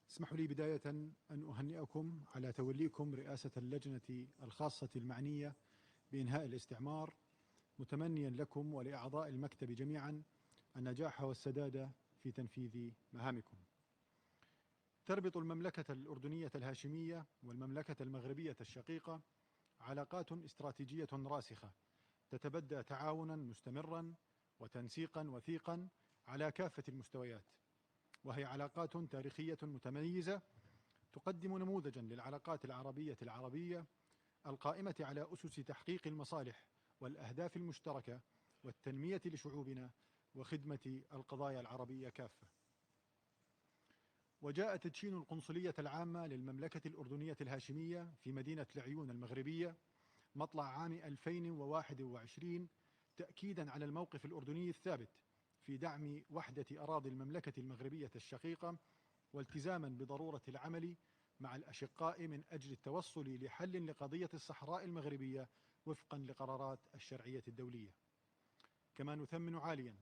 اسمحوا لي بداية أن أهنئكم على توليكم رئاسة اللجنة الخاصة المعنية بإنهاء الاستعمار، متمنيا لكم ولأعضاء المكتب جميعا النجاح والسداد في تنفيذ مهامكم. تربط المملكة الأردنية الهاشمية والمملكة المغربية الشقيقة علاقات استراتيجية راسخة تتبدى تعاونا مستمرا وتنسيقا وثيقا على كافة المستويات، وهي علاقات تاريخية متميزة تقدم نموذجا للعلاقات العربية القائمة على أسس تحقيق المصالح والأهداف المشتركة والتنمية لشعوبنا وخدمة القضايا العربية كافة. وجاء تدشين القنصلية العامة للمملكة الأردنية الهاشمية في مدينة العيون المغربية مطلع عام 2021 تأكيدا على الموقف الأردني الثابت في دعم وحدة أراضي المملكة المغربية الشقيقة، والتزاما بضرورة العمل مع الأشقاء من أجل التوصل لحل لقضية الصحراء المغربية وفقا لقرارات الشرعية الدولية. كما نثمن عاليا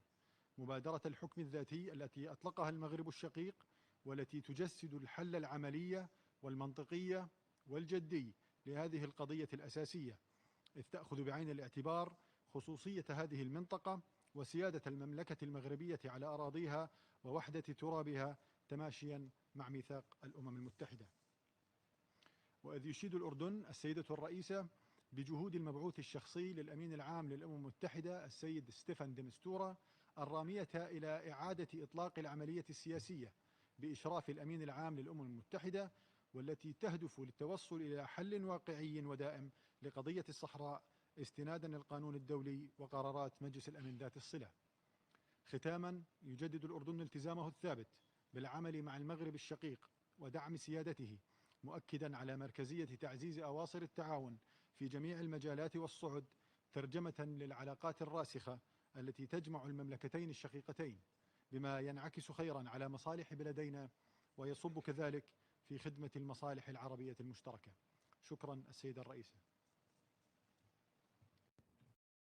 مبادرة الحكم الذاتي التي أطلقها المغرب الشقيق، والتي تجسد الحل العملي والمنطقي والجدي لهذه القضية الأساسية، إذ تأخذ بعين الاعتبار خصوصية هذه المنطقة وسيادة المملكة المغربية على أراضيها ووحدة ترابها تماشيا مع ميثاق الأمم المتحدة. وإذ يشيد الأردن السيدة الرئيسة بجهود المبعوث الشخصي للأمين العام للأمم المتحدة السيد ستيفان دي مستورة الرامية إلى إعادة إطلاق العملية السياسية بإشراف الأمين العام للأمم المتحدة، والتي تهدف للتوصل إلى حل واقعي ودائم لقضية الصحراء استنادا للقانون الدولي وقرارات مجلس الأمن ذات الصلة. ختاما، يجدد الأردن التزامه الثابت بالعمل مع المغرب الشقيق ودعم سيادته، مؤكدا على مركزية تعزيز أواصر التعاون في جميع المجالات والصعد، ترجمة للعلاقات الراسخة التي تجمع المملكتين الشقيقتين، بما ينعكس خيرا على مصالح بلدينا ويصب كذلك في خدمة المصالح العربية المشتركة. شكرا السيدة الرئيسة.